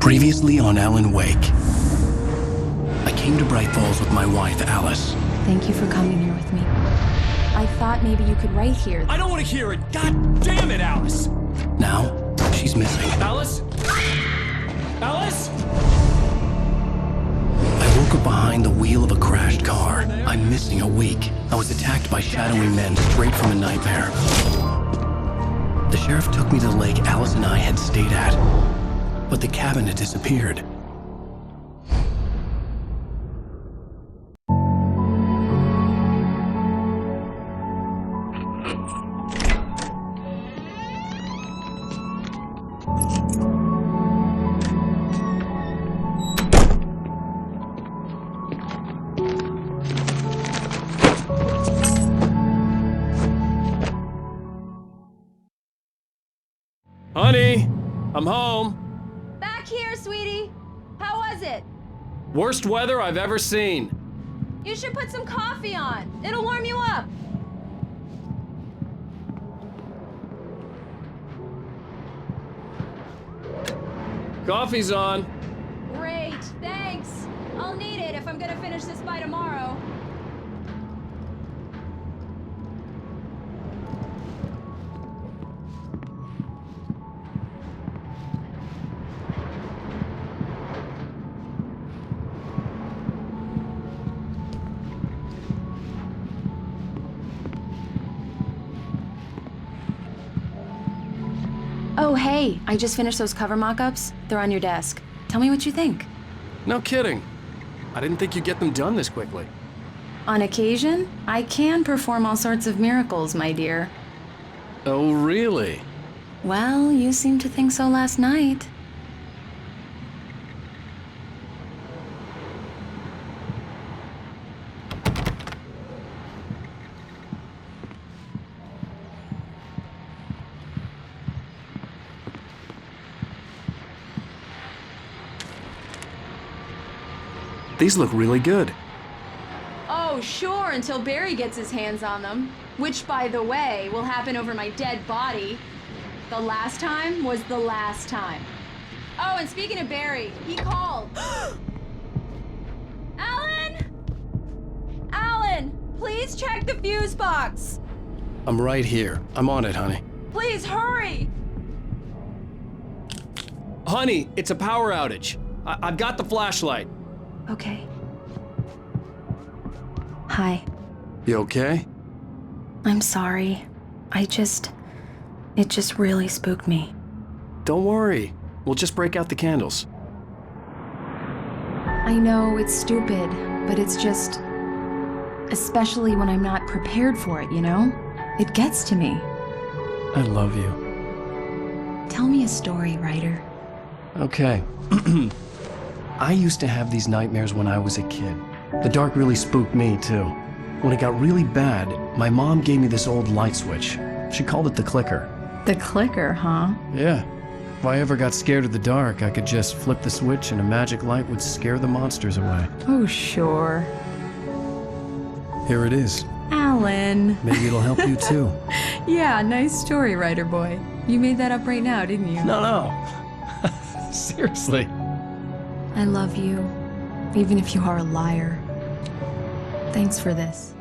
Previously on Alan Wake. I came to Bright Falls with my wife, Alice. Thank you for coming here with me. I thought maybe you could write here. I don't want to hear it! God damn it, Alice! Now, she's missing. Alice? Alice? I woke up behind the wheel of a crashed car. I'm missing a week. I was attacked by shadowy men straight from a nightmare. The sheriff took me to the lake Alice and I had stayed at, but the cabin had disappeared. Honey, I'm home. Back here, sweetie. How was it? Worst weather I've ever seen. You should put some coffee on. It'll warm you up. Coffee's on. Great, thanks. I'll need it if I'm gonna finish this by tomorrow. Oh, hey, I just finished those cover mock-ups. They're on your desk. Tell me what you think. No kidding. I didn't think you'd get them done this quickly. On occasion, I can perform all sorts of miracles, my dear. Oh, really? Well, you seemed to think so last night. These look really good. Oh, sure, until Barry gets his hands on them. Which, by the way, will happen over my dead body. The last time was the last time. Oh, and speaking of Barry, he called. Alan! Alan, please check the fuse box. I'm right here. I'm on it, honey. Please hurry. Honey, it's a power outage. I've got the flashlight. Okay. Hi. You okay? I'm sorry. It just really spooked me. Don't worry. We'll just break out the candles. I know it's stupid, but it's just... especially when I'm not prepared for it, you know? It gets to me. I love you. Tell me a story, writer. Okay. I used to have these nightmares when I was a kid. The dark really spooked me, too. When it got really bad, my mom gave me this old light switch. She called it the clicker. The clicker, huh? Yeah. If I ever got scared of the dark, I could just flip the switch and a magic light would scare the monsters away. Oh, sure. Here it is. Alan. Maybe it'll help you, too. Yeah, nice story, writer boy. You made that up right now, didn't you? No. Seriously. I love you, even if you are a liar. Thanks for this.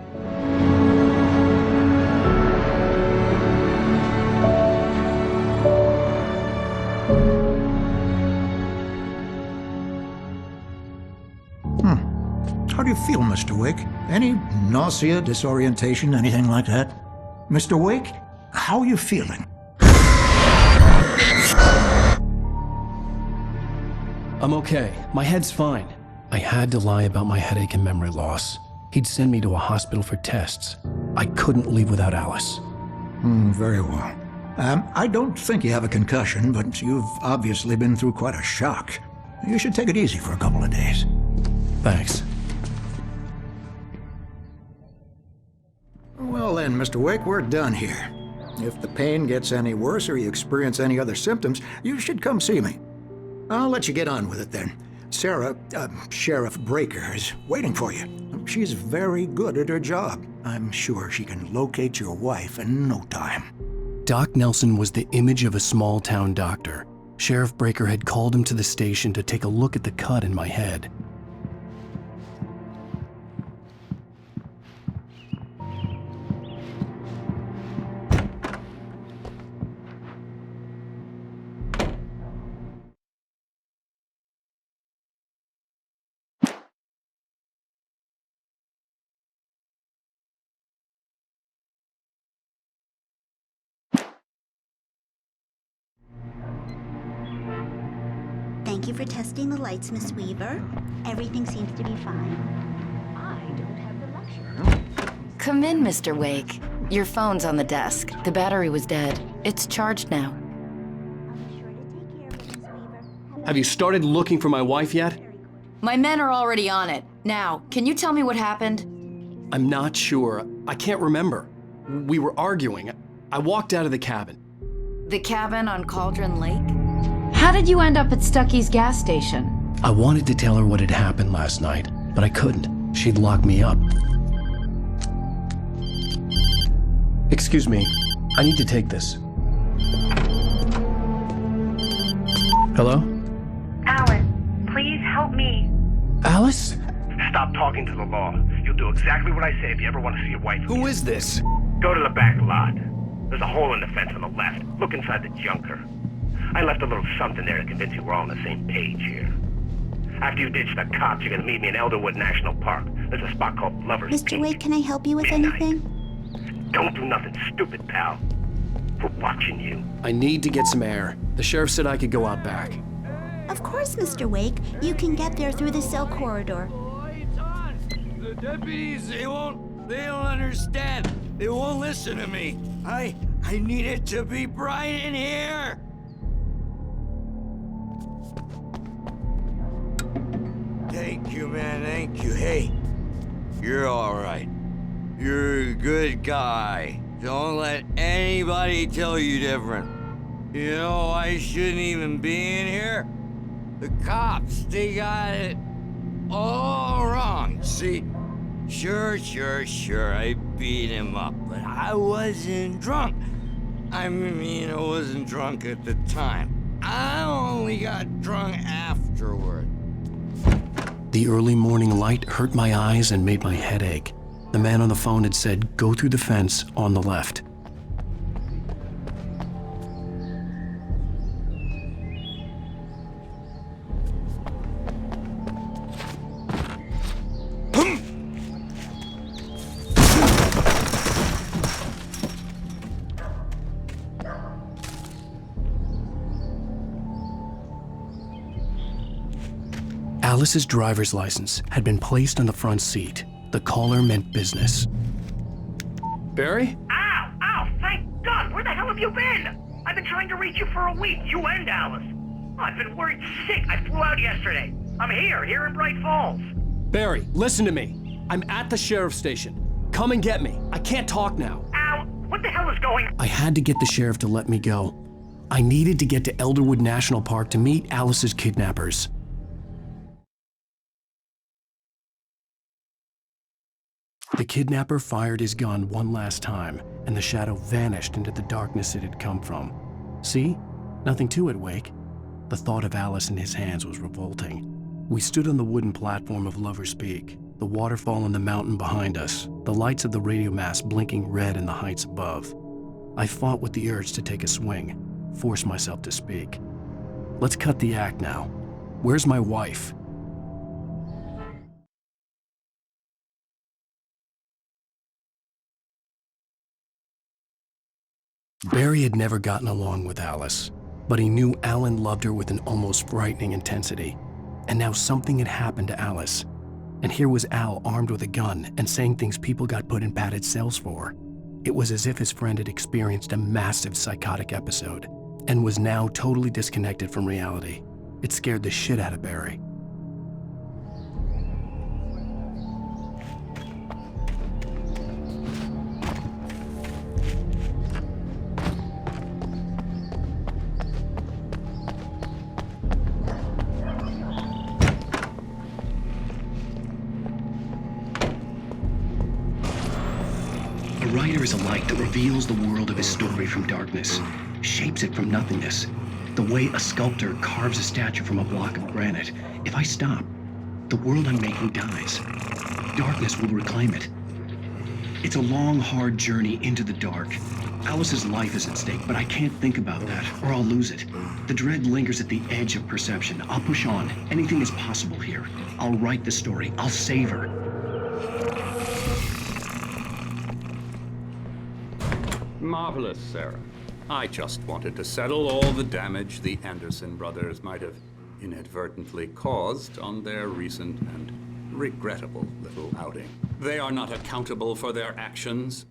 How do you feel, Mr. Wake? Any nausea, disorientation, anything like that? Mr. Wake, how are you feeling? I'm okay. My head's fine. I had to lie about my headache and memory loss. He'd send me to a hospital for tests. I couldn't leave without Alice. Very well. I don't think you have a concussion, but you've obviously been through quite a shock. You should take it easy for a couple of days. Thanks. Well then, Mr. Wake, we're done here. If the pain gets any worse or you experience any other symptoms, you should come see me. I'll let you get on with it then. Sarah, Sheriff Breaker, is waiting for you. She's very good at her job. I'm sure she can locate your wife in no time. Doc Nelson was the image of a small-town doctor. Sheriff Breaker had called him to the station to take a look at the cut in my head. Thank you for testing the lights, Miss Weaver. Everything seems to be fine. I don't have the luxury. Come in, Mr. Wake. Your phone's on the desk. The battery was dead. It's charged now. I'll be sure to take care of it, Miss Weaver. Have you started looking for my wife yet? My men are already on it. Now, can you tell me what happened? I'm not sure. I can't remember. We were arguing. I walked out of the cabin. The cabin on Cauldron Lake? How did you end up at Stucky's gas station? I wanted to tell her what had happened last night, but I couldn't. She'd lock me up. Excuse me, I need to take this. Hello? Alan, please help me. Alice? Stop talking to the law. You'll do exactly what I say if you ever want to see your wife. Who is this? Go to the back lot. There's a hole in the fence on the left. Look inside the junker. I left a little something there to convince you we're all on the same page here. After you ditch the cops, you're gonna meet me in Elderwood National Park. There's a spot called Lover's Mr. Peak. Wake, can I help you with Midnight. anything? Don't do nothing stupid, pal. We're watching you. I need to get some air. The sheriff said I could go out back. Of course, Mr. Wake. You can get there through the cell corridor. The deputies, they don't understand. They won't listen to me. I need it to be bright in here. Thank you, man, thank you. Hey, you're all right. You're a good guy. Don't let anybody tell you different. You know, I shouldn't even be in here. The cops, they got it all wrong. See, sure, I beat him up, but I wasn't drunk. I mean, I wasn't drunk at the time. I only got drunk afterward. The early morning light hurt my eyes and made my head ache. The man on the phone had said, go through the fence on the left. Alice's driver's license had been placed on the front seat. The caller meant business. Barry? Ow! Ow! Thank God! Where the hell have you been? I've been trying to reach you for a week, you and Alice. Oh, I've been worried sick. I flew out yesterday. I'm here in Bright Falls. Barry, listen to me. I'm at the sheriff's station. Come and get me. I can't talk now. Ow! What the hell is going on? I had to get the sheriff to let me go. I needed to get to Elderwood National Park to meet Alice's kidnappers. The kidnapper fired his gun one last time, and the shadow vanished into the darkness it had come from. See? Nothing to it, Wake. The thought of Alice in his hands was revolting. We stood on the wooden platform of Lover's Peak, the waterfall and the mountain behind us, the lights of the radio mast blinking red in the heights above. I fought with the urge to take a swing, force myself to speak. Let's cut the act now. Where's my wife? Barry had never gotten along with Alice, but he knew Alan loved her with an almost frightening intensity. And now something had happened to Alice. And here was Al armed with a gun and saying things people got put in padded cells for. It was as if his friend had experienced a massive psychotic episode and was now totally disconnected from reality. It scared the shit out of Barry. A writer is a light that reveals the world of his story from darkness, shapes it from nothingness, The way a sculptor carves a statue from a block of granite. If I stop, the world I'm making dies. Darkness will reclaim it. It's a long, hard journey into the dark. Alice's life is at stake, but I can't think about that, or I'll lose it. The dread lingers at the edge of perception. I'll push on. Anything is possible here. I'll write the story. I'll save her. Marvelous, Sarah. I just wanted to settle all the damage the Anderson brothers might have inadvertently caused on their recent and regrettable little outing. They are not accountable for their actions.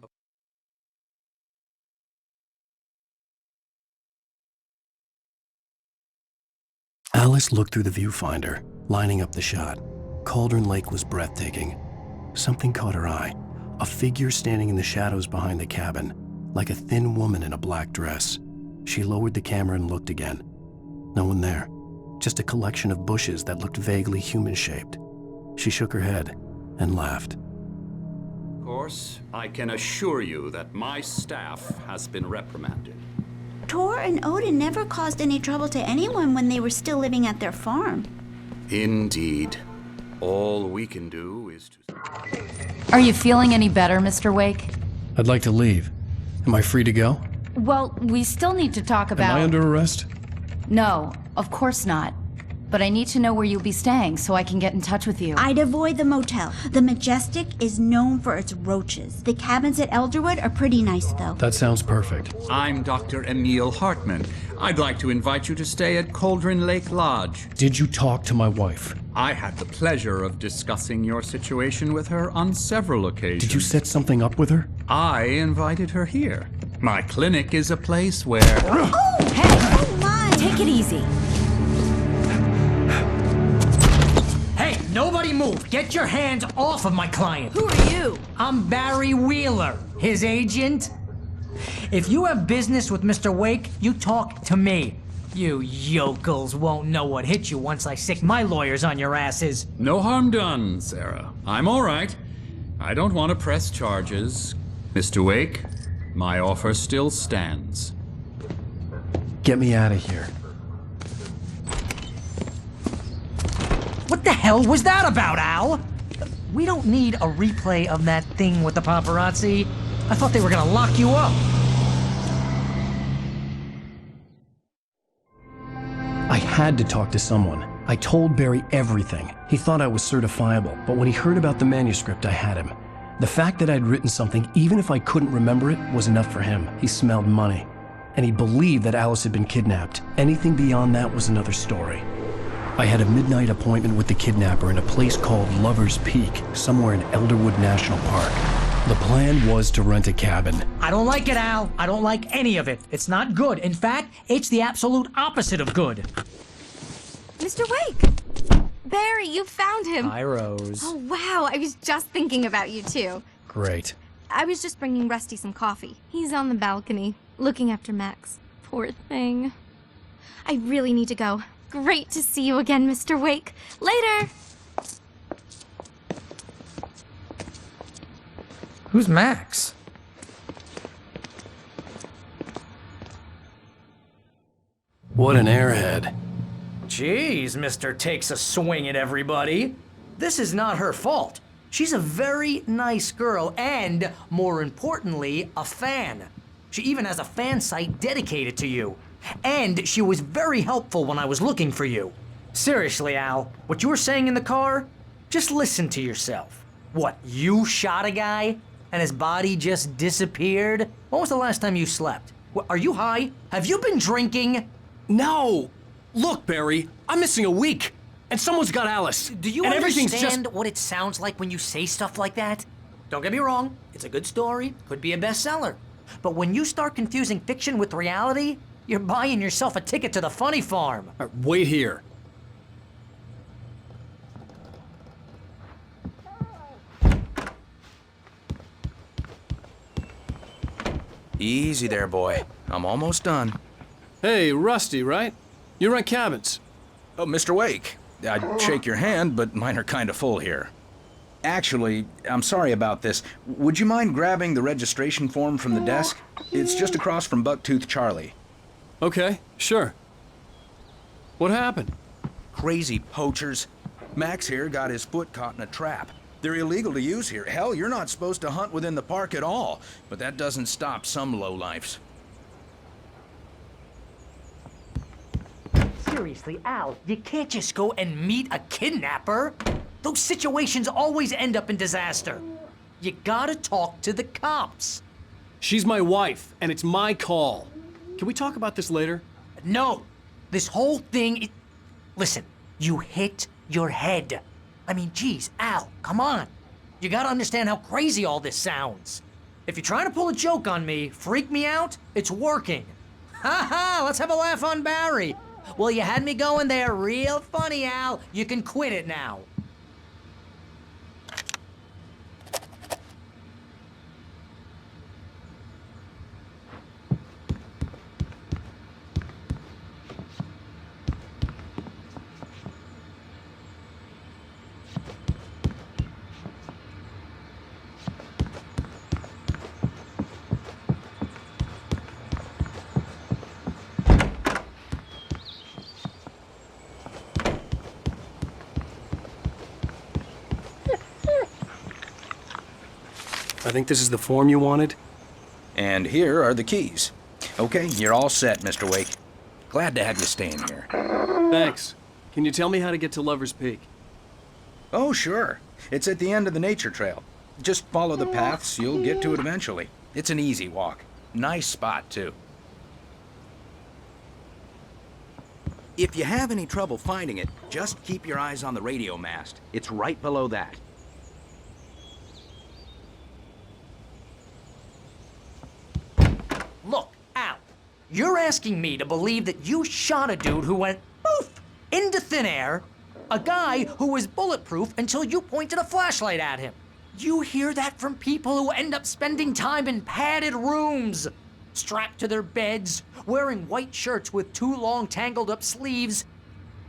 Alice looked through the viewfinder, lining up the shot. Cauldron Lake was breathtaking. Something caught her eye. A figure standing in the shadows behind the cabin, like a thin woman in a black dress. She lowered the camera and looked again. No one there. Just a collection of bushes that looked vaguely human-shaped. She shook her head and laughed. Of course, I can assure you that my staff has been reprimanded. Tor and Odin never caused any trouble to anyone when they were still living at their farm. Indeed. All we can do is to... Are you feeling any better, Mr. Wake? I'd like to leave. Am I free to go? Well, we still need to talk about... Am I under arrest? No, of course not. But I need to know where you'll be staying so I can get in touch with you. I'd avoid the motel. The Majestic is known for its roaches. The cabins at Elderwood are pretty nice, though. That sounds perfect. I'm Dr. Emil Hartman. I'd like to invite you to stay at Cauldron Lake Lodge. Did you talk to my wife? I had the pleasure of discussing your situation with her on several occasions. Did you set something up with her? I invited her here. My clinic is a place where... Oh! Hey! Oh, my! Take it easy. Hey, nobody move! Get your hands off of my client! Who are you? I'm Barry Wheeler, his agent. If you have business with Mr. Wake, you talk to me. You yokels won't know what hit you once I sick my lawyers on your asses. No harm done, Sarah. I'm all right. I don't want to press charges. Mr. Wake, my offer still stands. Get me out of here. What the hell was that about, Al? We don't need a replay of that thing with the paparazzi. I thought they were gonna lock you up. I had to talk to someone. I told Barry everything. He thought I was certifiable, but when he heard about the manuscript, I had him. The fact that I'd written something, even if I couldn't remember it, was enough for him. He smelled money. And he believed that Alice had been kidnapped. Anything beyond that was another story. I had a midnight appointment with the kidnapper in a place called Lover's Peak, somewhere in Elderwood National Park. The plan was to rent a cabin. I don't like it, Al. I don't like any of it. It's not good. In fact, it's the absolute opposite of good. Mr. Wake! Barry, you found him! Hi, Rose. Oh, wow. I was just thinking about you, too. Great. I was just bringing Rusty some coffee. He's on the balcony, looking after Max. Poor thing. I really need to go. Great to see you again, Mr. Wake. Later! Who's Max? What an airhead. Jeez, Mr. Takes a swing at everybody. This is not her fault. She's a very nice girl and, more importantly, a fan. She even has a fan site dedicated to you. And she was very helpful when I was looking for you. Seriously, Al, what you were saying in the car? Just listen to yourself. What, you shot a guy and his body just disappeared? When was the last time you slept? What, are you high? Have you been drinking? No! Look, Barry, I'm missing a week. And someone's got Alice. Do you and everything's understand just... what it sounds like when you say stuff like that? Don't get me wrong, it's a good story, could be a bestseller. But when you start confusing fiction with reality, you're buying yourself a ticket to the funny farm. Wait here. Easy there, boy. I'm almost done. Hey, Rusty, right? You rent cabins. Oh, Mr. Wake. I'd shake your hand, but mine are kind of full here. Actually, I'm sorry about this. Would you mind grabbing the registration form from the desk? It's just across from Bucktooth Charlie. Okay, sure. What happened? Crazy poachers. Max here got his foot caught in a trap. They're illegal to use here. Hell, you're not supposed to hunt within the park at all. But that doesn't stop some lowlifes. Seriously, Al, you can't just go and meet a kidnapper. Those situations always end up in disaster. You gotta talk to the cops. She's my wife, and it's my call. Can we talk about this later? No, this whole thing. Listen, you hit your head. I mean, geez, Al, come on. You gotta understand how crazy all this sounds. If you're trying to pull a joke on me, freak me out, it's working. Ha ha, let's have a laugh on Barry. Well, you had me going there real funny, Al. You can quit it now. I think this is the form you wanted. And here are the keys. Okay, you're all set, Mr. Wake. Glad to have you staying here. Thanks. Can you tell me how to get to Lover's Peak? Oh, sure. It's at the end of the nature trail. Just follow the paths, you'll get to it eventually. It's an easy walk. Nice spot, too. If you have any trouble finding it, just keep your eyes on the radio mast. It's right below that. Look, Al, you're asking me to believe that you shot a dude who went poof into thin air, a guy who was bulletproof until you pointed a flashlight at him. You hear that from people who end up spending time in padded rooms, strapped to their beds, wearing white shirts with too long tangled up sleeves,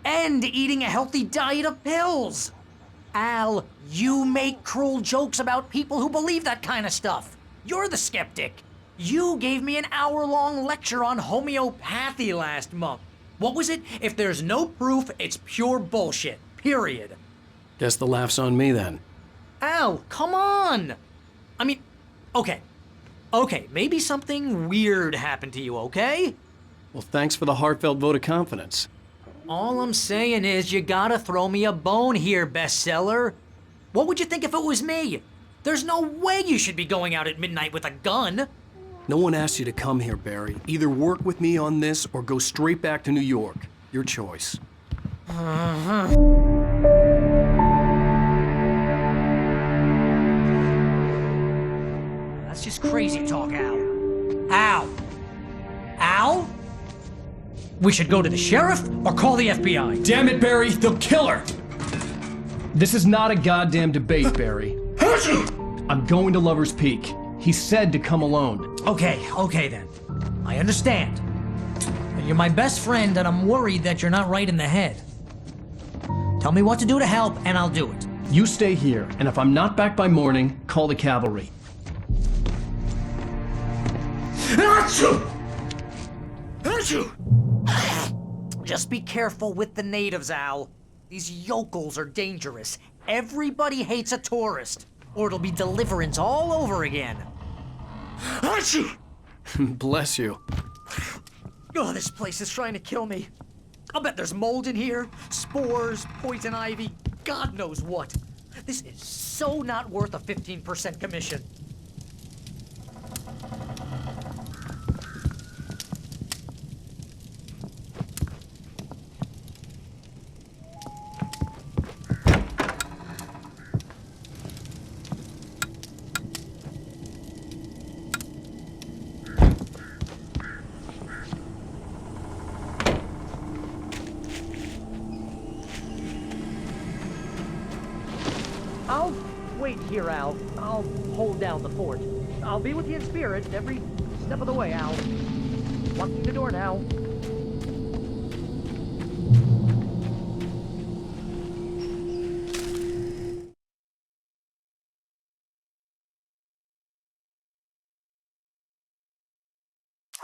and eating a healthy diet of pills. Al, you make cruel jokes about people who believe that kind of stuff. You're the skeptic. You gave me an hour-long lecture on homeopathy last month. What was it? If there's no proof, it's pure bullshit. Period. Guess the laugh's on me then. Al, come on! I mean, okay. Okay, maybe something weird happened to you, okay? Well, thanks for the heartfelt vote of confidence. All I'm saying is you gotta throw me a bone here, bestseller. What would you think if it was me? There's no way you should be going out at midnight with a gun. No one asked you to come here, Barry. Either work with me on this or go straight back to New York. Your choice. That's just crazy talk, Al. Al? Al? We should go to the sheriff or call the FBI. Damn it, Barry, they'll kill her! This is not a goddamn debate, Barry. I'm going to Lover's Peak. He said to come alone. Okay then. I understand. But you're my best friend and I'm worried that you're not right in the head. Tell me what to do to help and I'll do it. You stay here, and if I'm not back by morning, call the cavalry. Just be careful with the natives, Al. These yokels are dangerous. Everybody hates a tourist, or it'll be Deliverance all over again. Bless you. Oh, this place is trying to kill me. I'll bet there's mold in here, spores, poison ivy, God knows what. This is so not worth a 15% commission. I'll wait here, Al. I'll hold down the fort. I'll be with you in spirit every step of the way, Al. Locking the door now.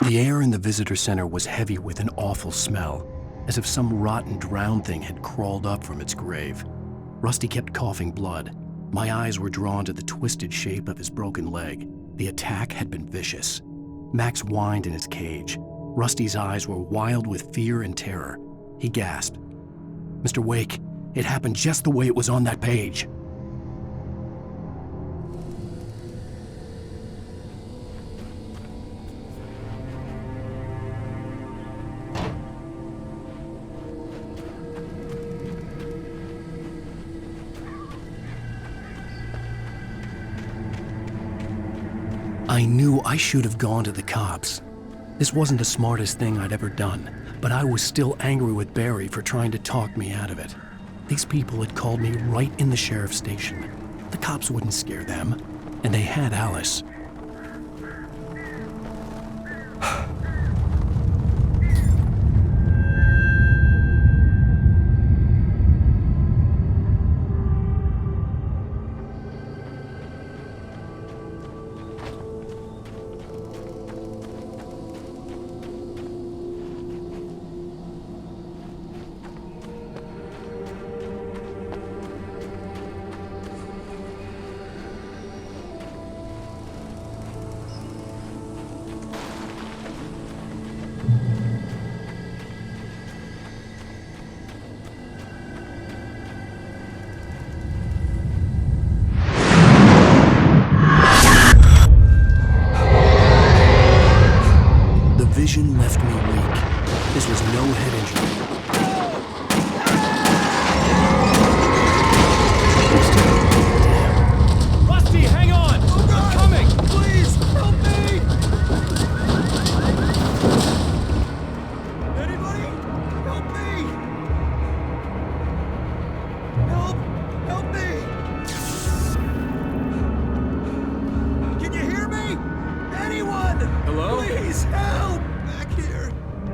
The air in the visitor center was heavy with an awful smell. as if some rotten drowned thing had crawled up from its grave. Rusty kept coughing blood. My eyes were drawn to the twisted shape of his broken leg. The attack had been vicious. Max whined in his cage. Rusty's eyes were wild with fear and terror. He gasped. "Mr. Wake, it happened just the way it was on that page." I knew I should have gone to the cops. This wasn't the smartest thing I'd ever done, but I was still angry with Barry for trying to talk me out of it. These people had called me right in the sheriff's station. The cops wouldn't scare them, and they had Alice. Vision left me weak. This was no head injury. Rusty, hang on! I'm coming! Please, help me! Anybody? Help me! Help me! Can you hear me? Anyone? Hello? Please, help!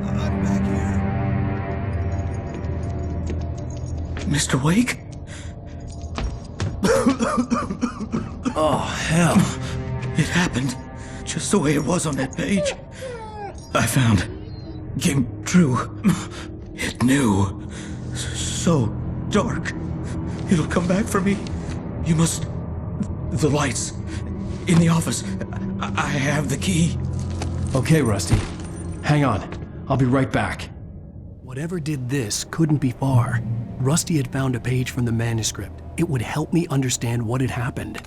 I'm back here. Mr. Wake? Oh, hell. It happened just the way it was on that page. I found. Came true. It knew. So dark. It'll come back for me. You must. The lights. In the office. I have the key. Okay, Rusty. Hang on. I'll be right back. Whatever did this couldn't be far. Rusty had found a page from the manuscript. It would help me understand what had happened.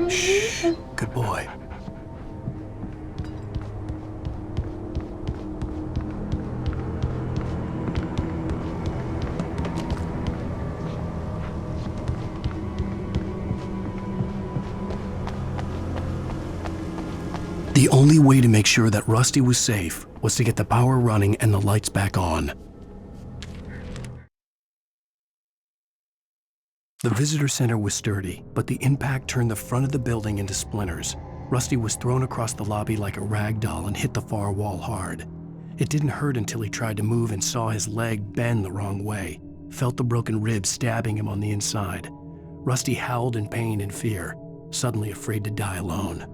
Shh. Good boy. The only way to make sure that Rusty was safe was to get the power running and the lights back on. The visitor center was sturdy, but the impact turned the front of the building into splinters. Rusty was thrown across the lobby like a rag doll and hit the far wall hard. It didn't hurt until he tried to move and saw his leg bend the wrong way, felt the broken rib stabbing him on the inside. Rusty howled in pain and fear, suddenly afraid to die alone.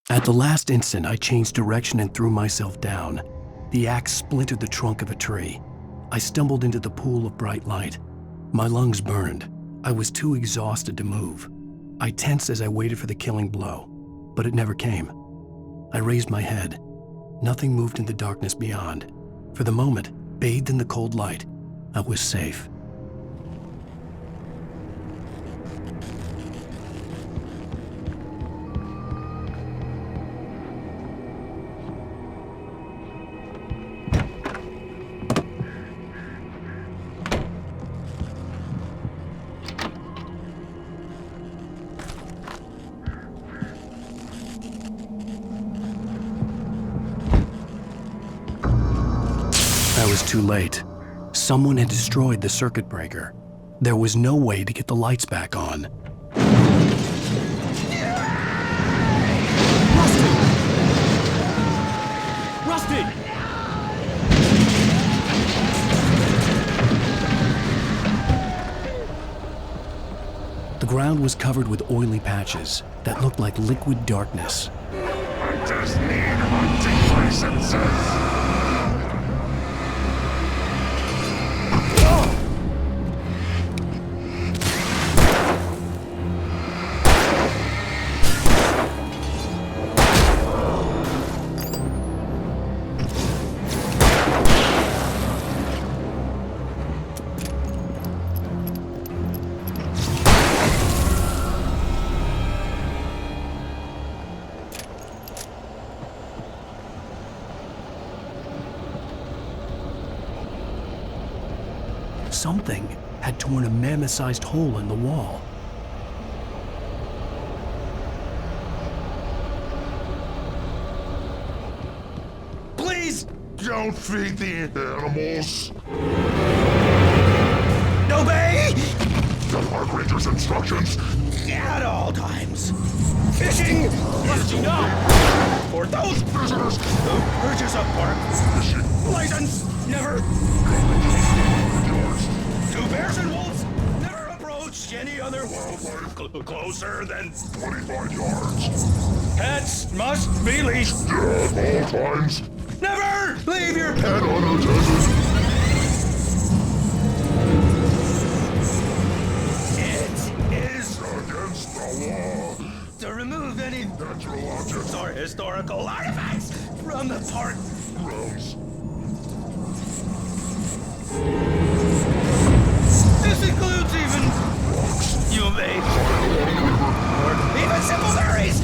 At the last instant, I changed direction and threw myself down. The axe splintered the trunk of a tree. I stumbled into the pool of bright light. My lungs burned. I was too exhausted to move. I tensed as I waited for the killing blow, but it never came. I raised my head. Nothing moved in the darkness beyond. For the moment, bathed in the cold light, I was safe. I was too late. Someone had destroyed the circuit breaker. There was no way to get the lights back on. Rusty! The ground was covered with oily patches that looked like liquid darkness. Hunters need hunting licenses. Something had torn a mammoth-sized hole in the wall. Please don't feed the animals. Obey! The park ranger's instructions. At all times. Fishing! Rusty, no! For those Visitors. who purchase a park Fishing. license, never. 2 bears and wolves never approach any other wildlife closer than 25 yards. Pets must be leashed. At all times. Never leave your pet Unattended. It is Against the law. to remove any Natural objects. or historical artifacts from the park. Grounds. This includes even you may or even simple berries.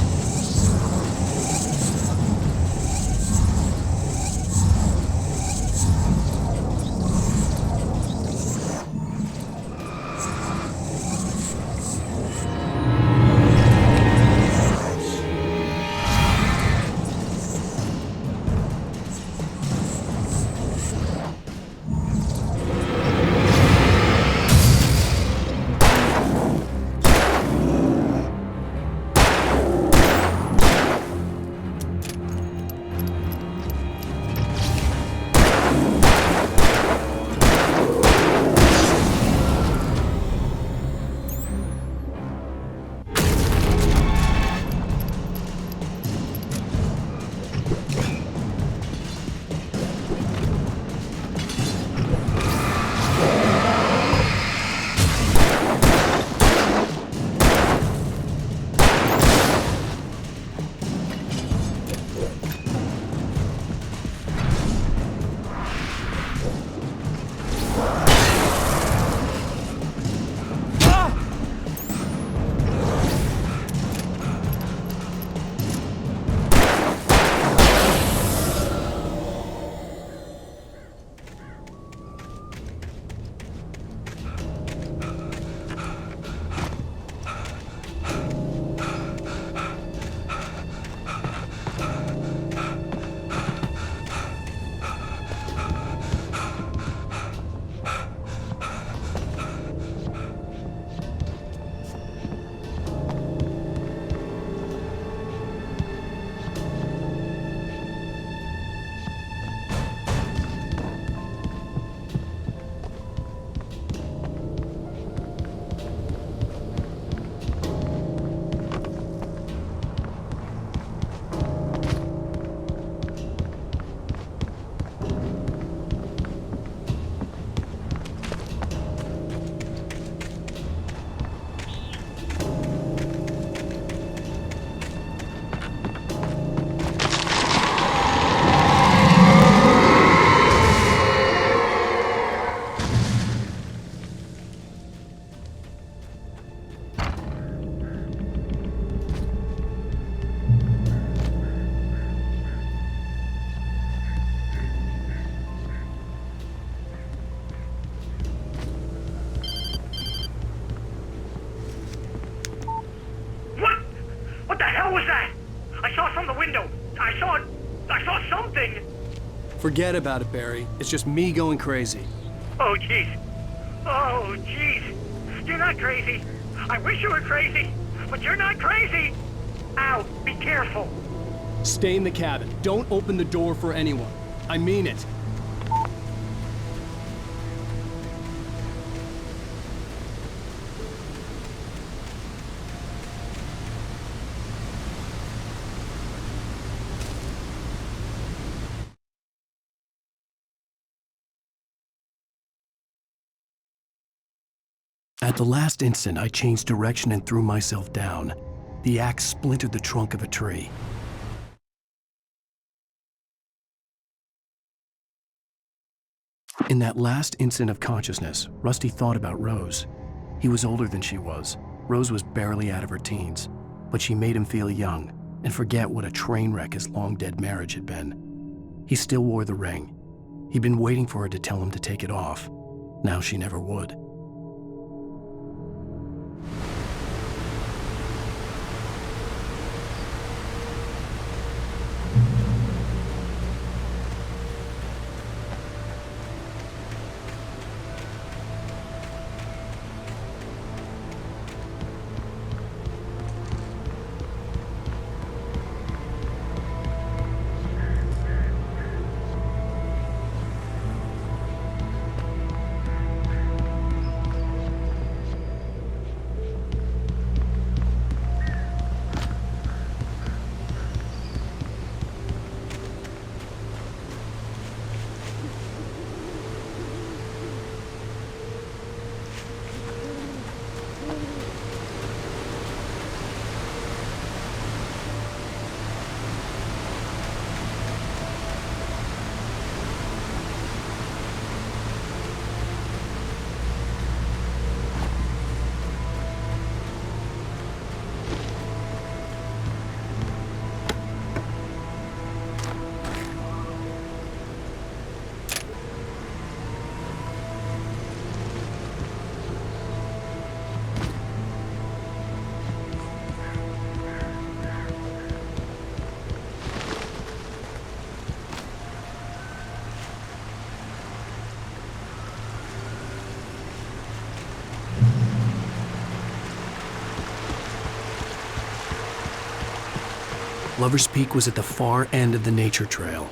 Forget about it, Barry. It's just me going crazy. Oh, jeez. Oh, jeez. You're not crazy. I wish you were crazy, but you're not crazy. Ow, be careful. Stay in the cabin. Don't open the door for anyone. I mean it. At the last instant, I changed direction and threw myself down. The axe splintered the trunk of a tree. In that last instant of consciousness, Rusty thought about Rose. He was older than she was. Rose was barely out of her teens, but she made him feel young and forget what a train wreck his long-dead marriage had been. He still wore the ring. He'd been waiting for her to tell him to take it off. Now she never would. Lover's Peak was at the far end of the nature trail.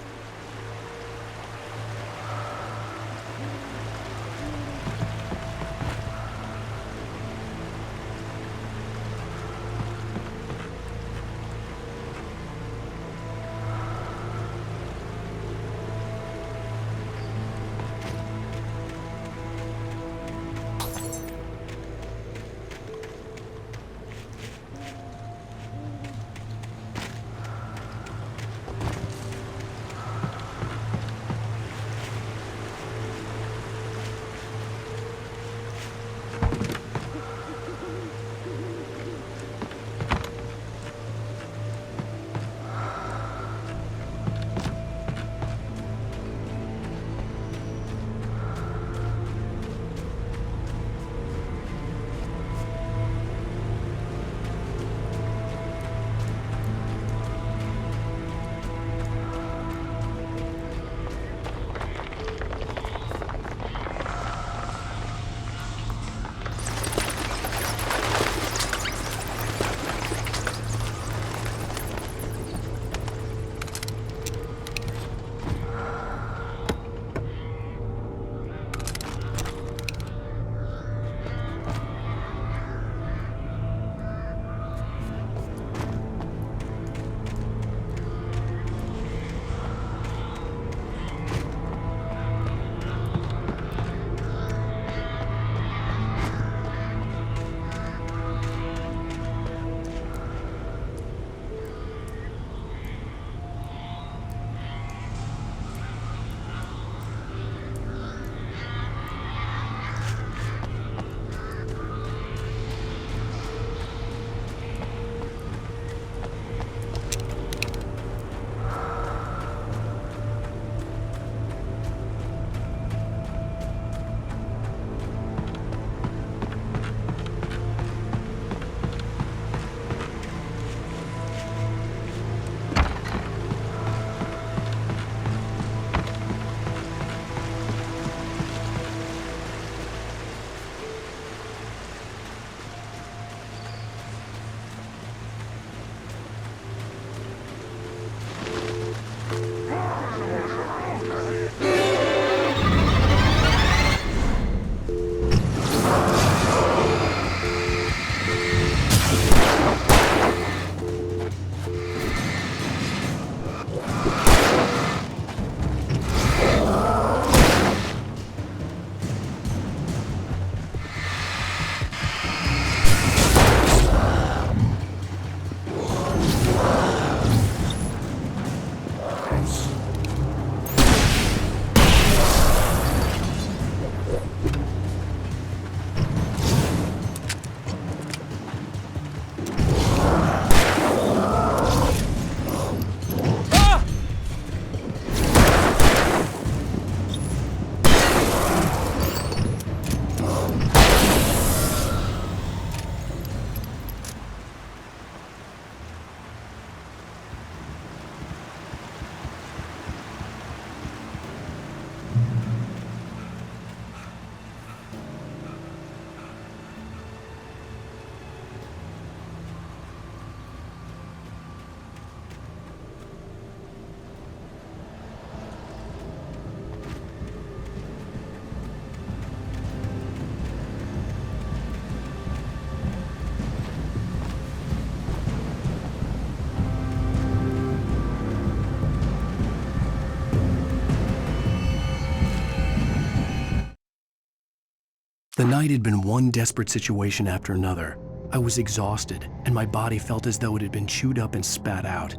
The night had been one desperate situation after another. I was exhausted, and my body felt as though it had been chewed up and spat out.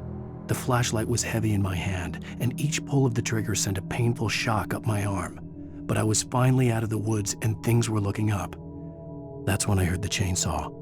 The flashlight was heavy in my hand, and each pull of the trigger sent a painful shock up my arm. But I was finally out of the woods and things were looking up. That's when I heard the chainsaw.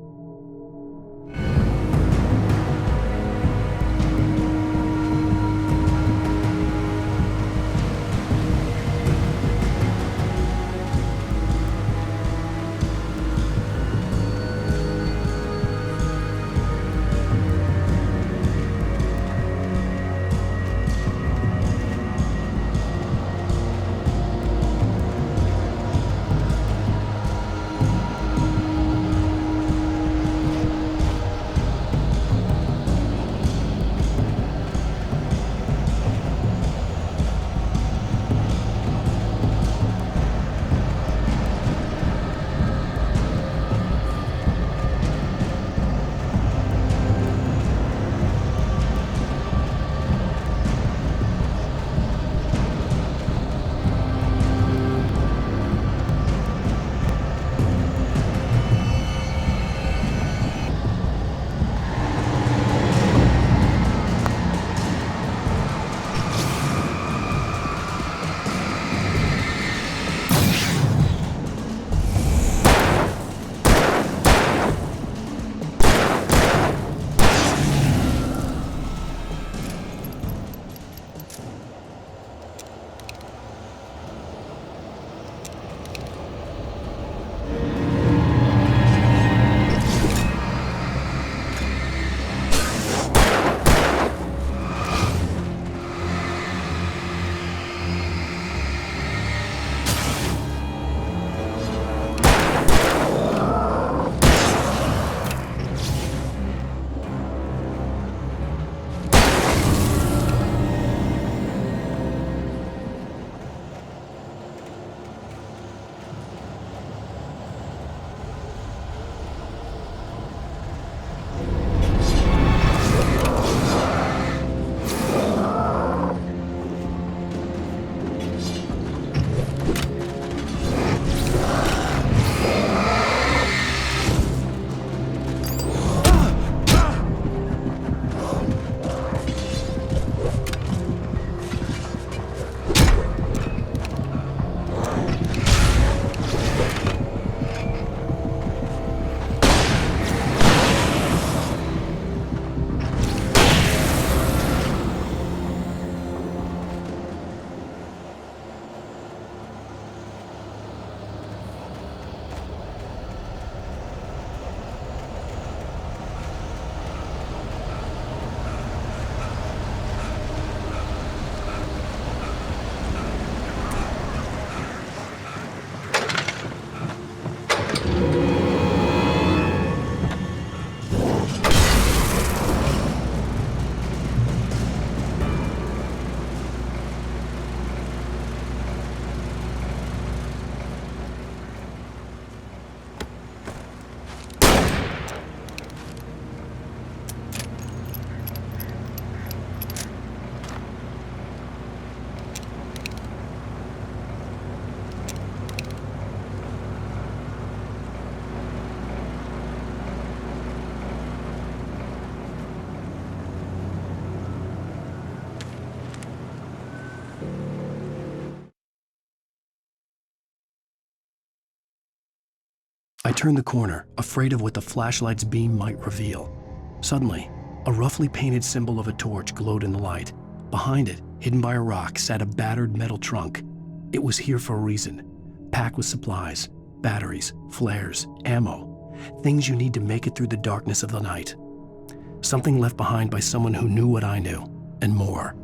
I turned the corner, afraid of what the flashlight's beam might reveal. Suddenly, a roughly painted symbol of a torch glowed in the light. Behind it, hidden by a rock, sat a battered metal trunk. It was here for a reason, packed with supplies, batteries, flares, ammo, things you need to make it through the darkness of the night. Something left behind by someone who knew what I knew, and more.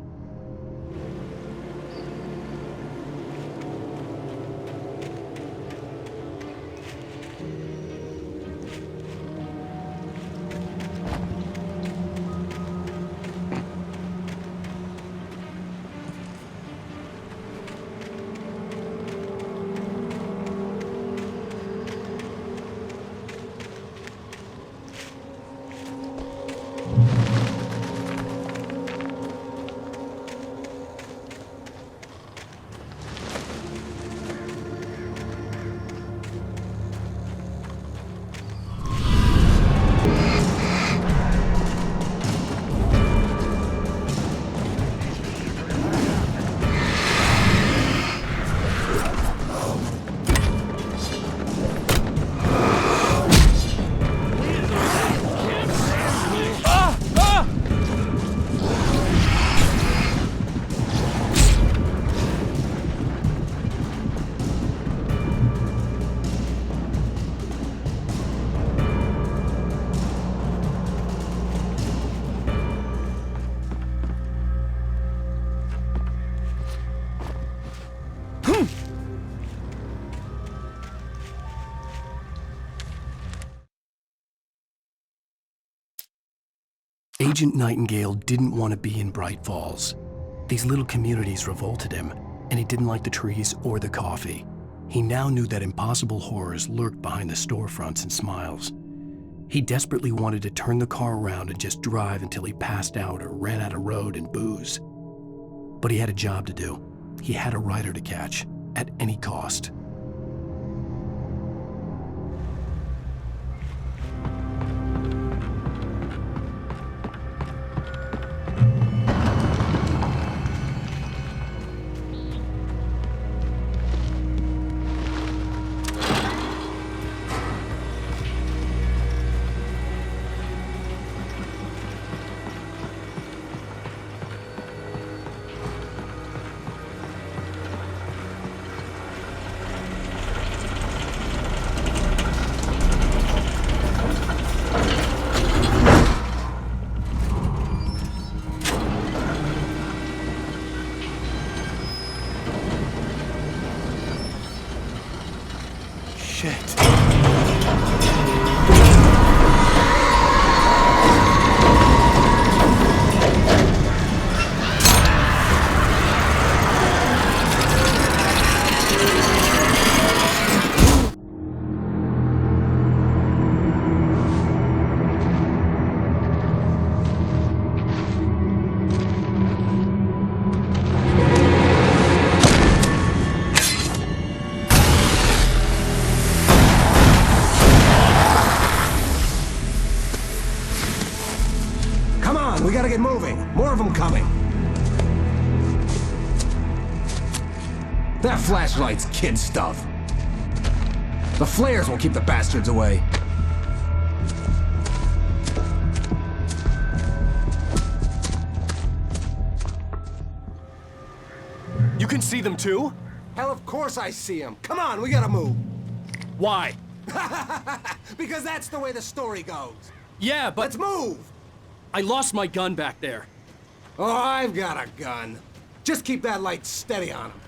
Agent Nightingale didn't want to be in Bright Falls. These little communities revolted him, and he didn't like the trees or the coffee. He now knew that impossible horrors lurked behind the storefronts and smiles. He desperately wanted to turn the car around and just drive until he passed out or ran out of road and booze. But he had a job to do. He had a rider to catch, at any cost. We gotta get moving. More of them coming. That flashlight's kid stuff. The flares won't keep the bastards away. You can see them too? Hell, of course I see them. Come on, we gotta move. Why? Because that's the way the story goes. Yeah, but... Let's move! I lost my gun back there. Oh, I've got a gun. Just keep that light steady on him.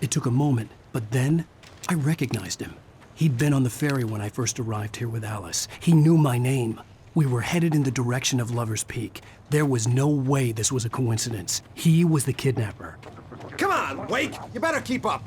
It took a moment, but then I recognized him. He'd been on the ferry when I first arrived here with Alice. He knew my name. We were headed in the direction of Lover's Peak. There was no way this was a coincidence. He was the kidnapper. Come on, Wake! You better keep up.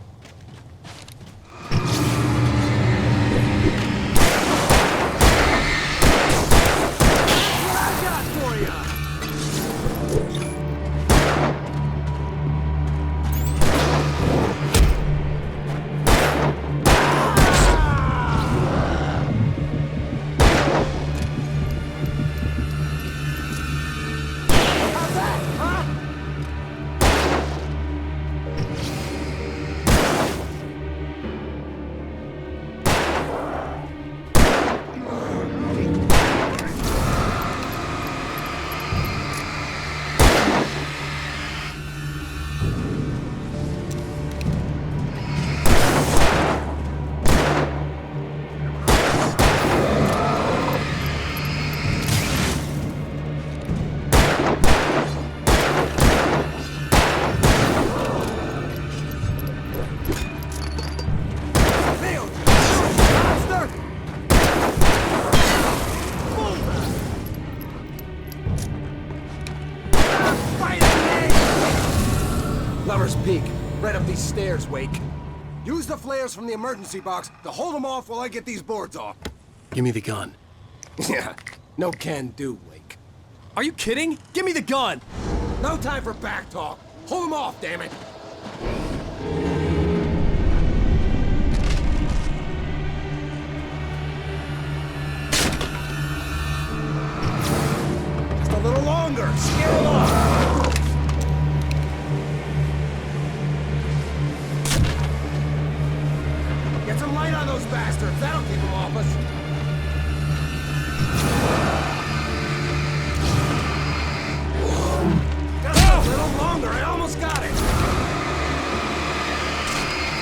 Lover's Peak. Right up these stairs, Wake. Use the flares from the emergency box to hold them off while I get these boards off. Give me the gun. Yeah, no can do, Wake. Are you kidding? Give me the gun! No time for back talk. Hold them off, damn it. Just a little longer. Scare them off. Get some light on those bastards. That'll keep them off us. Just a little longer. I almost got it.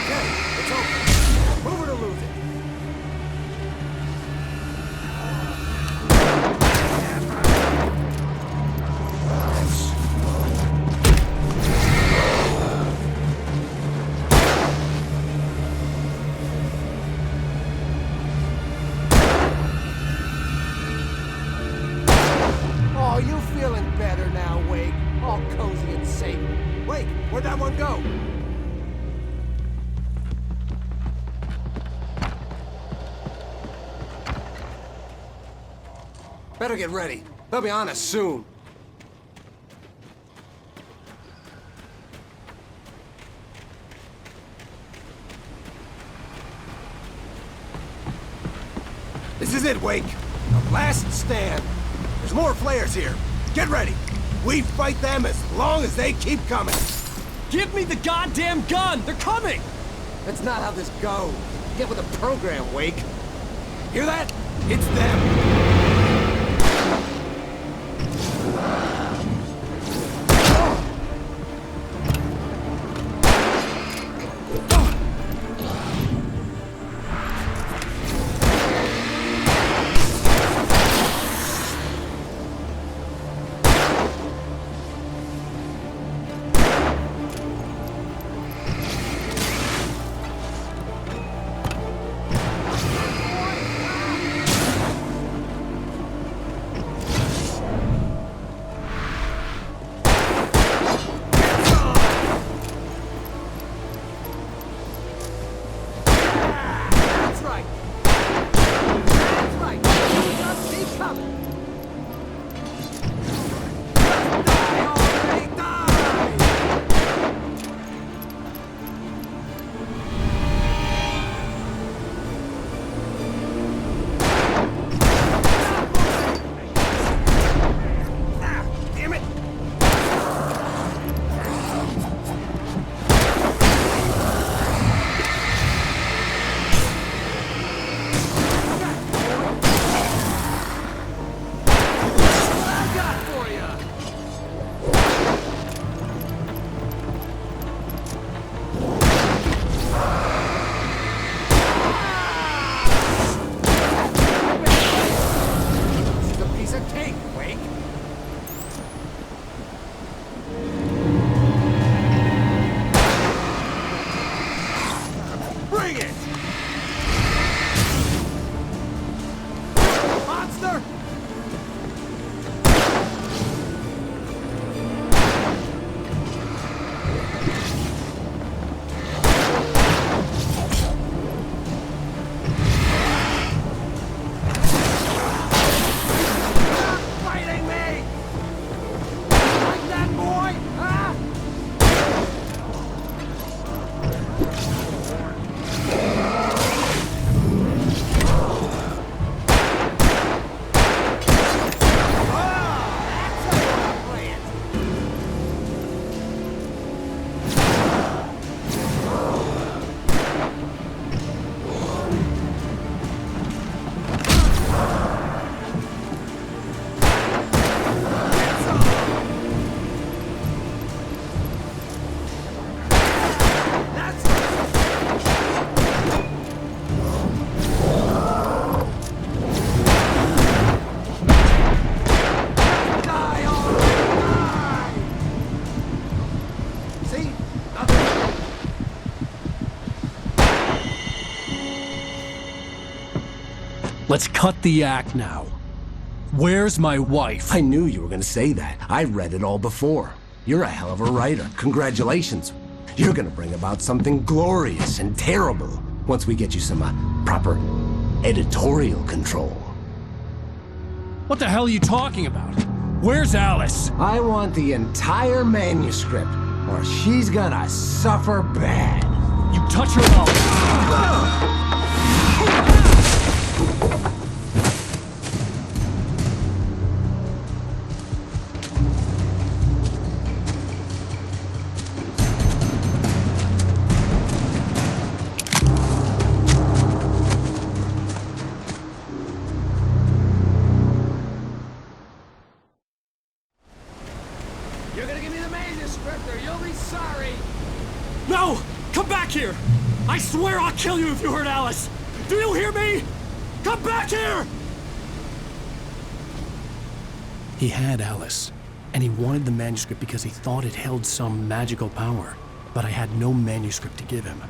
Okay, it's over. Move it or lose it. Better get ready. They'll be on us soon. This is it, Wake. The last stand. There's more flares here. Get ready. We fight them as long as they keep coming. Give me the goddamn gun! They're coming! That's not how this goes. Get with the program, Wake. Hear that? It's them. Let's cut the act now. Where's my wife? I knew you were gonna say that. I read it all before. You're a hell of a writer. Congratulations. You're gonna bring about something glorious and terrible once we get you some proper editorial control. What the hell are you talking about? Where's Alice? I want the entire manuscript, or she's gonna suffer bad. You touch her mouth. No! Come back here! I swear I'll kill you if you hurt Alice! Do you hear me? Come back here! He had Alice, and he wanted the manuscript because he thought it held some magical power. But I had no manuscript to give him.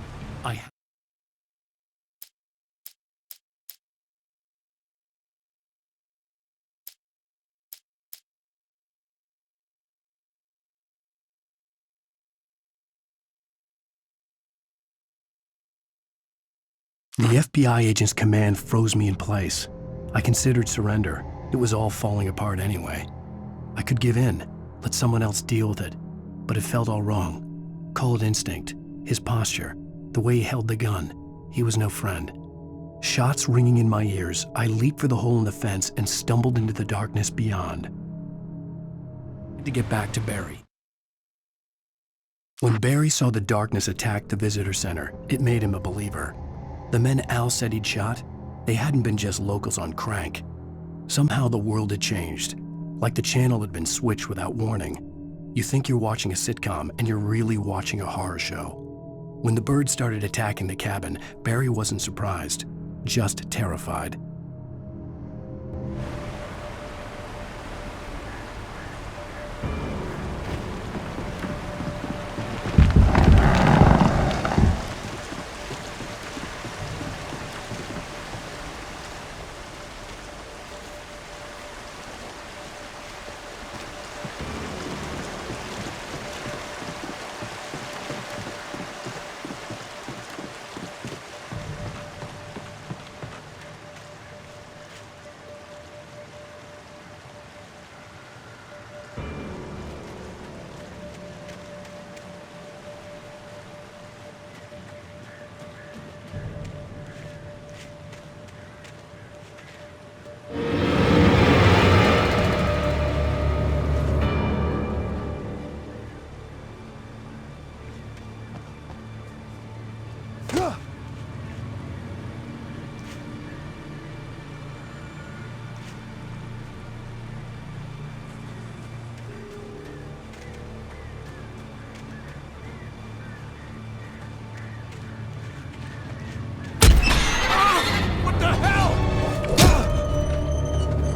The FBI agent's command froze me in place. I considered surrender, It was all falling apart anyway. I could give in, let someone else deal with it, but it felt all wrong. Call it instinct, his posture, the way he held the gun. He was no friend. Shots ringing in my ears, I leaped for the hole in the fence and stumbled into the darkness beyond. I had to get back to Barry. When Barry saw the darkness attack the visitor center, it made him a believer. The men Al said he'd shot, they hadn't been just locals on crank. Somehow the world had changed, like the channel had been switched without warning. You think you're watching a sitcom, and you're really watching a horror show. When the birds started attacking the cabin, Barry wasn't surprised, just terrified.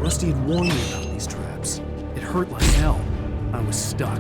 Rusty had warned me about these traps. It hurt like hell. I was stuck.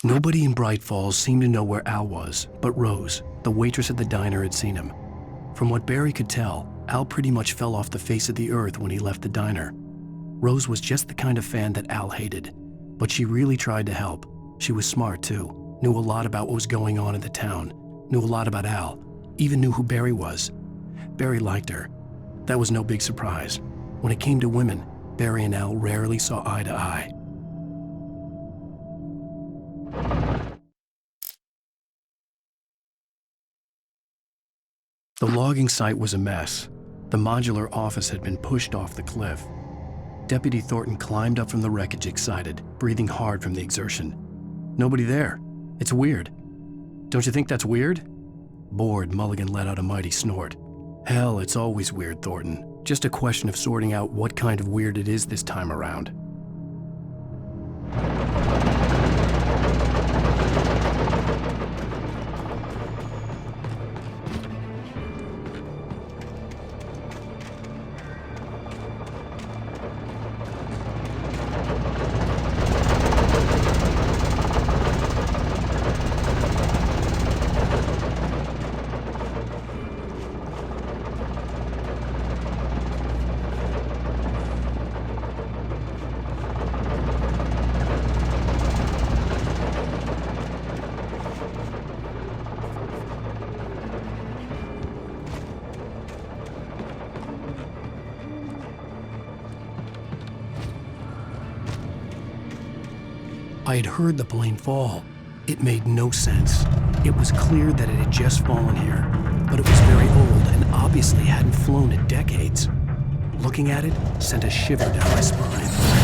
Nobody in Bright Falls seemed to know where Al was, but Rose, the waitress at the diner, had seen him. From what Barry could tell, Al pretty much fell off the face of the earth when he left the diner. Rose was just the kind of fan that Al hated, but she really tried to help. She was smart too, knew a lot about what was going on in the town, knew a lot about Al, even knew who Barry was. Barry liked her. That was no big surprise. When it came to women, Barry and Al rarely saw eye to eye. The logging site was a mess. The modular office had been pushed off the cliff. Deputy Thornton climbed up from the wreckage excited, breathing hard from the exertion. Nobody there. It's weird. Don't you think that's weird? Bored, Mulligan let out a mighty snort. Hell, it's always weird, Thornton. Just a question of sorting out what kind of weird it is this time around. I had heard the plane fall. It made no sense. It was clear that it had just fallen here, but it was very old and obviously hadn't flown in decades. Looking at it sent a shiver down my spine.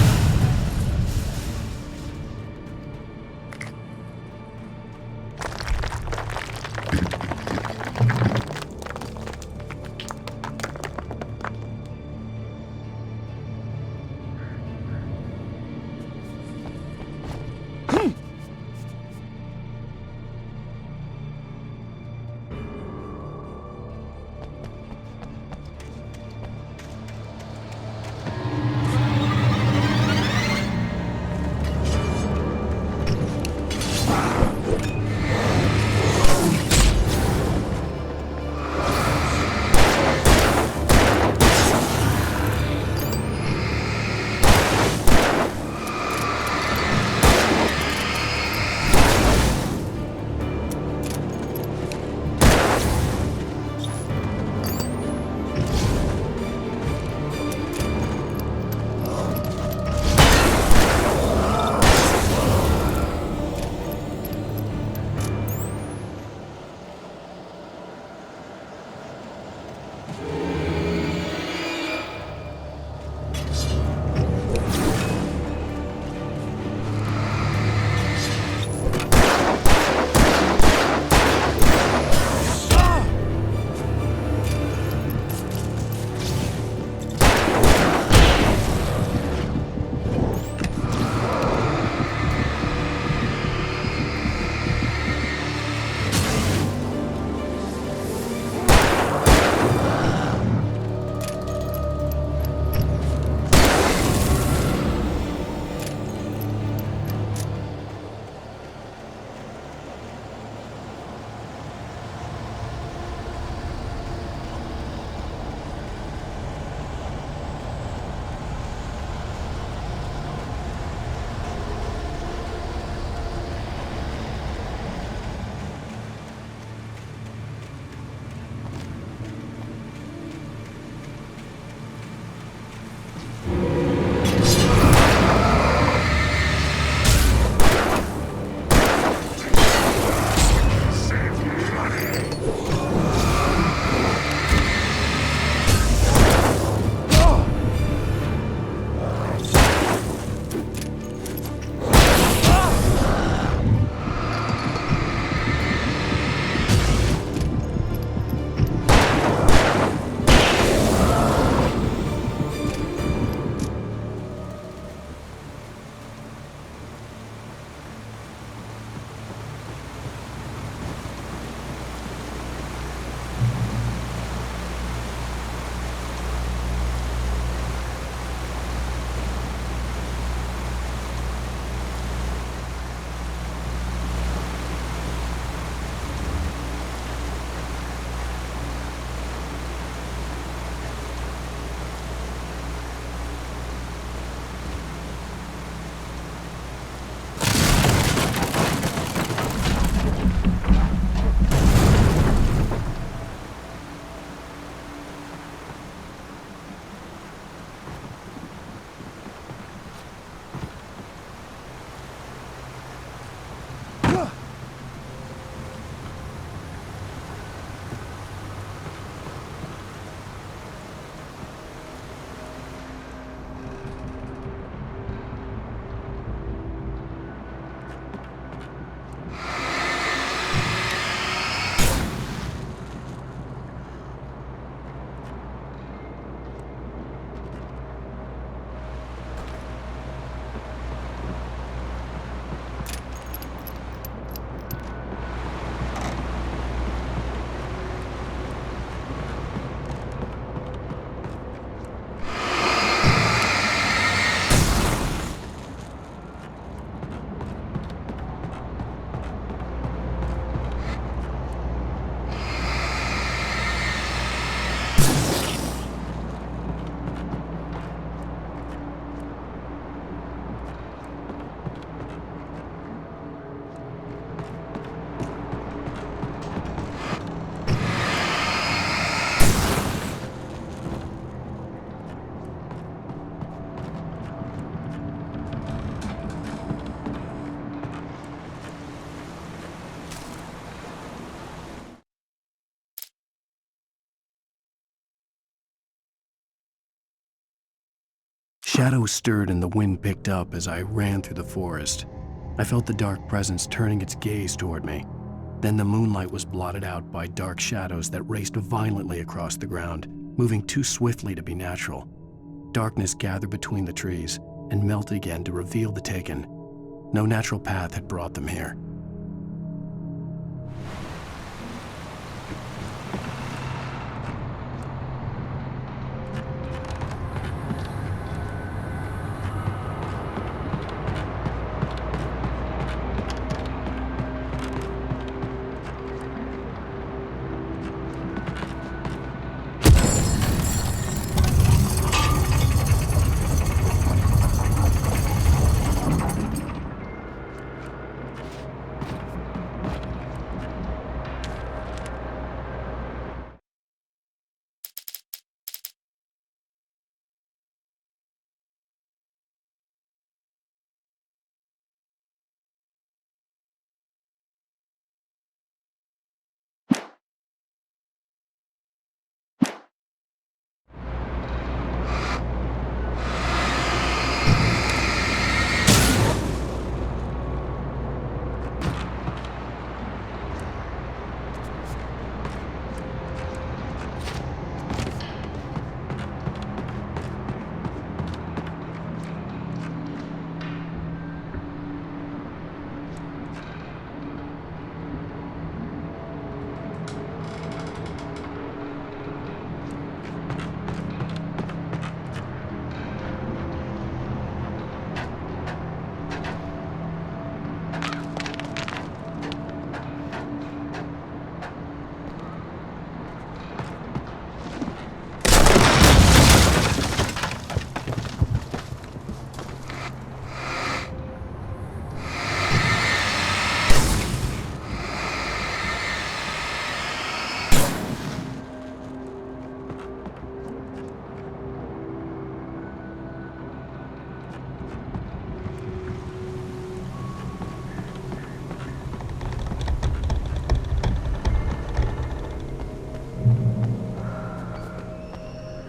shadows stirred and the wind picked up as I ran through the forest. I felt the dark presence turning its gaze toward me. Then the moonlight was blotted out by dark shadows that raced violently across the ground, moving too swiftly to be natural. Darkness gathered between the trees and melted again to reveal the Taken. No natural path had brought them here.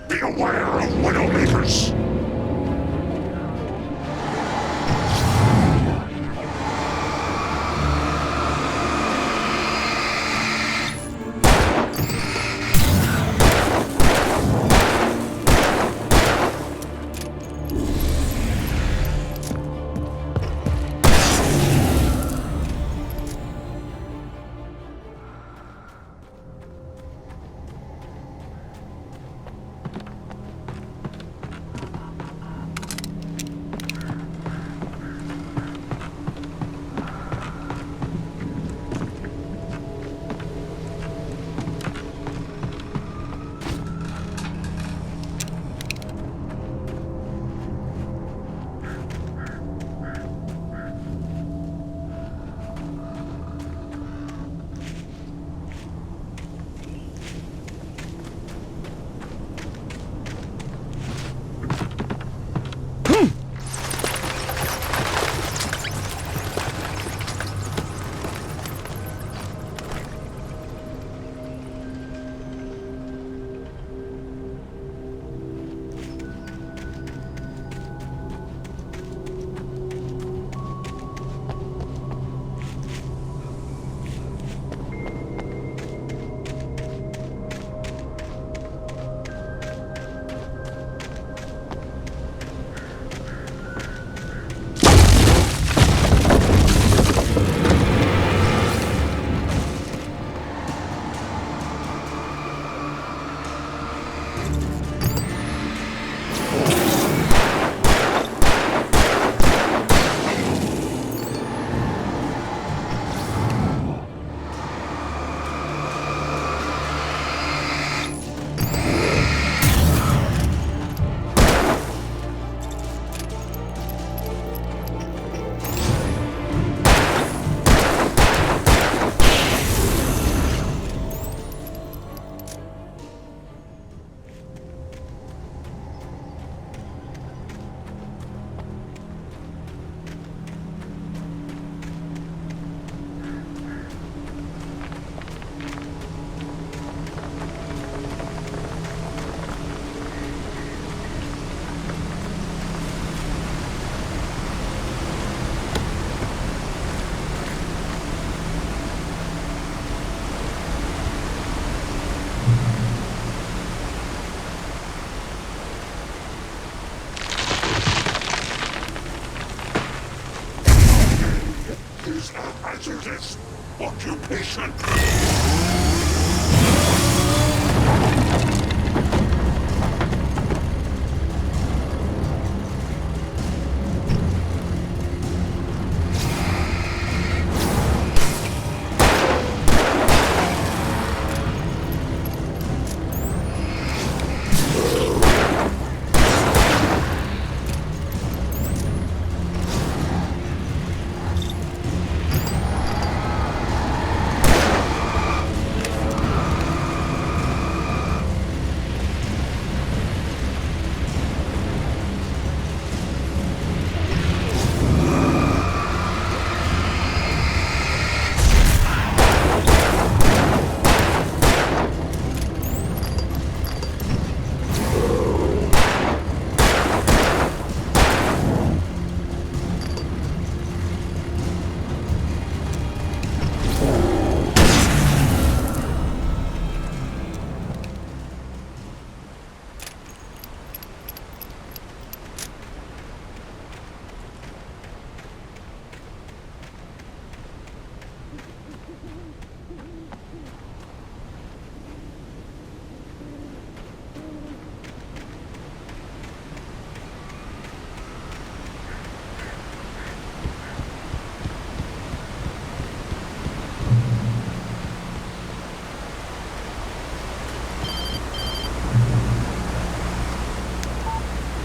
Beware of Widowmakers! hazardous occupation.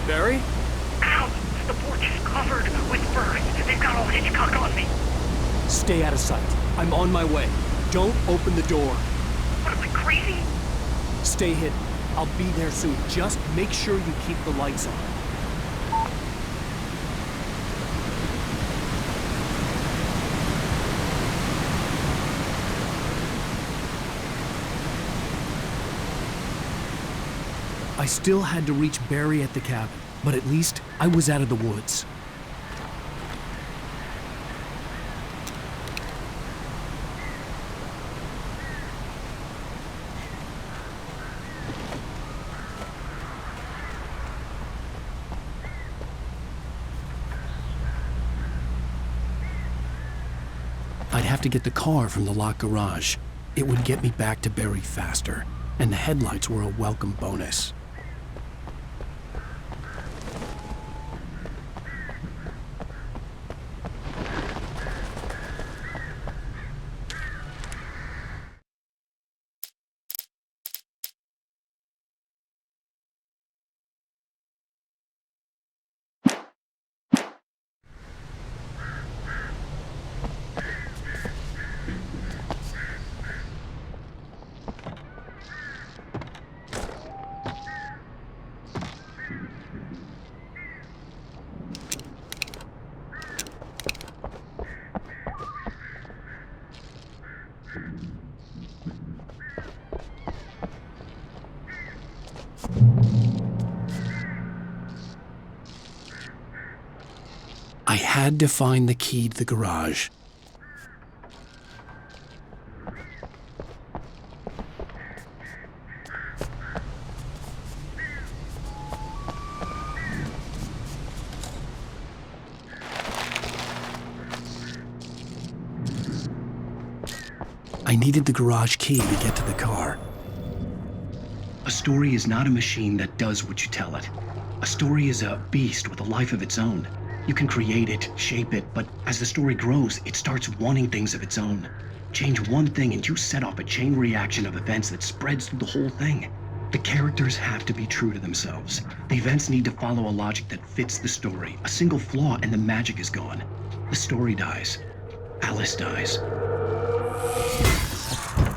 Barry? Ow! The porch is covered with birds. They've got all Hitchcock on me. Stay out of sight. I'm on my way. Don't open the door. What am I, crazy? Stay hidden. I'll be there soon. Just make sure you keep the lights on. I still had to reach Barry at the cabin, but at least I was out of the woods. I'd have to get the car from the locked garage. It would get me back to Barry faster, and the headlights were a welcome bonus. I had to find the key to the garage. I needed the garage key to get to the car. A story is not a machine that does what you tell it. A story is a beast with a life of its own. You can create it, shape it, but as the story grows, it starts wanting things of its own. Change one thing and you set off a chain reaction of events that spreads through the whole thing. The characters have to be true to themselves. The events need to follow a logic that fits the story. A single flaw and the magic is gone. The story dies. Alice dies.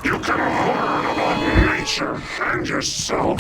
You can learn about nature and yourself.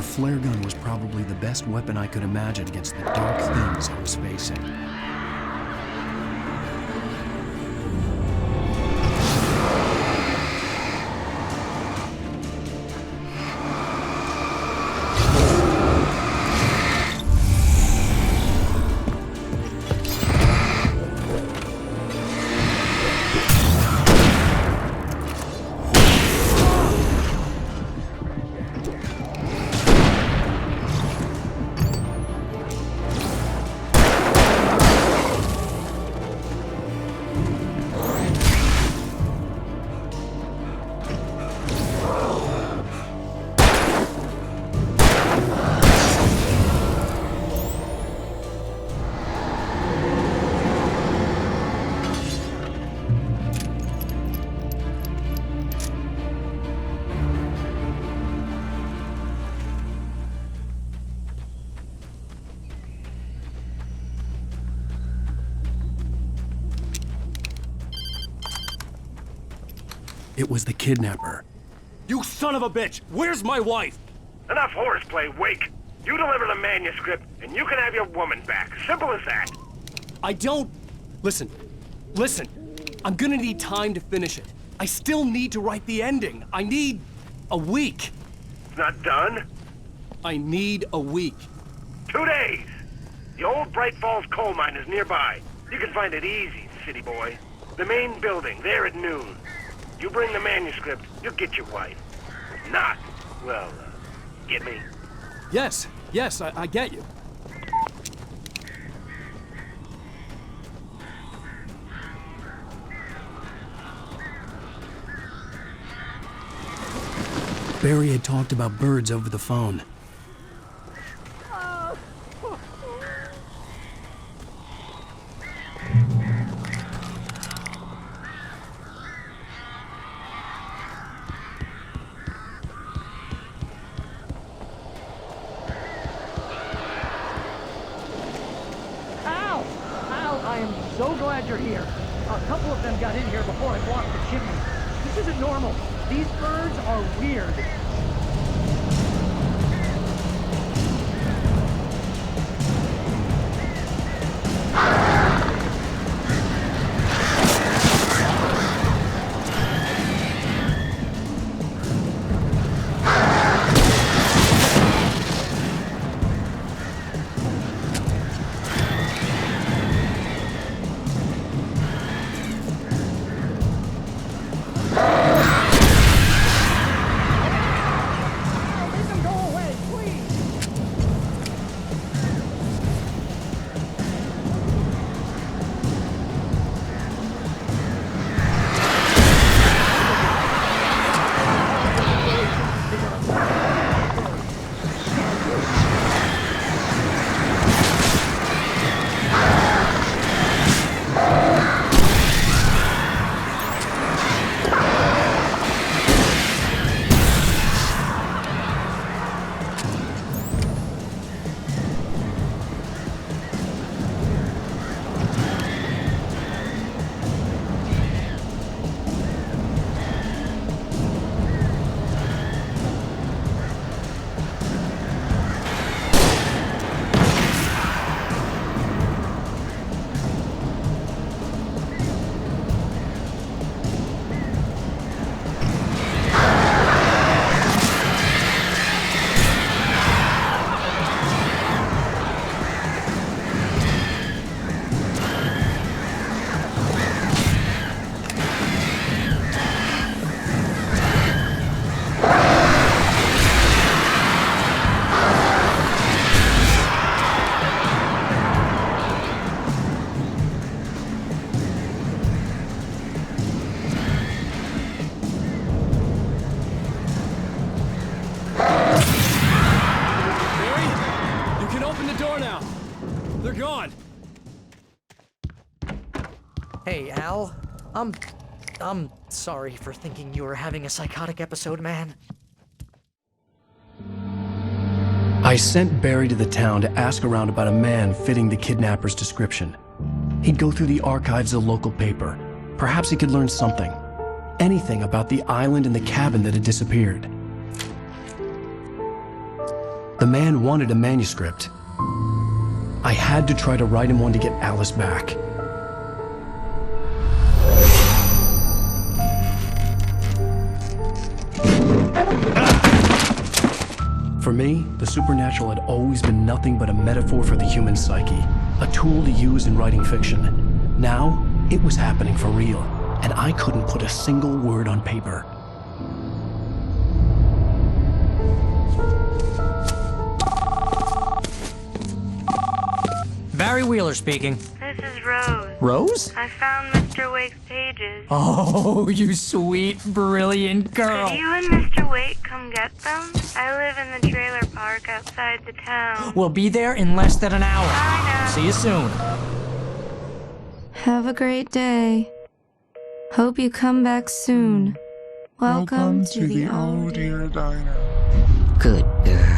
The flare gun was probably the best weapon I could imagine against the dark things I was facing. It was the kidnapper. You son of a bitch! Where's my wife? Enough horseplay, Wake. You deliver the manuscript, and you can have your woman back. Simple as that. I don't... Listen. I'm gonna need time to finish it. I still need to write the ending. I need a week. It's not done? I need a week. 2 days. The old Bright Falls coal mine is nearby. You can find it easy, city boy. The main building, there at noon. You bring the manuscript, you'll get your wife. If not, well, get me? Yes, I get you. Barry had talked about birds over the phone. I am so glad you're here. A couple of them got in here before I blocked the chimney. This isn't normal. These birds are weird. They're gone. Hey, Al. I'm sorry for thinking you were having a psychotic episode, man. I sent Barry to the town to ask around about a man fitting the kidnapper's description. He'd go through the archives of the local paper. Perhaps he could learn something. Anything about the island and the cabin that had disappeared. The man wanted a manuscript. I had to try to write him one to get Alice back. For me, the supernatural had always been nothing but a metaphor for the human psyche, a tool to use in writing fiction. Now, it was happening for real, and I couldn't put a single word on paper. Barry Wheeler speaking. This is Rose. Rose? I found Mr. Wake's pages. Oh, you sweet, brilliant girl. Could you and Mr. Wake come get them? I live in the trailer park outside the town. We'll be there in less than an hour. Bye now. See you soon. Have a great day. Hope you come back soon. Welcome to the Oh Dear Diner. Good girl.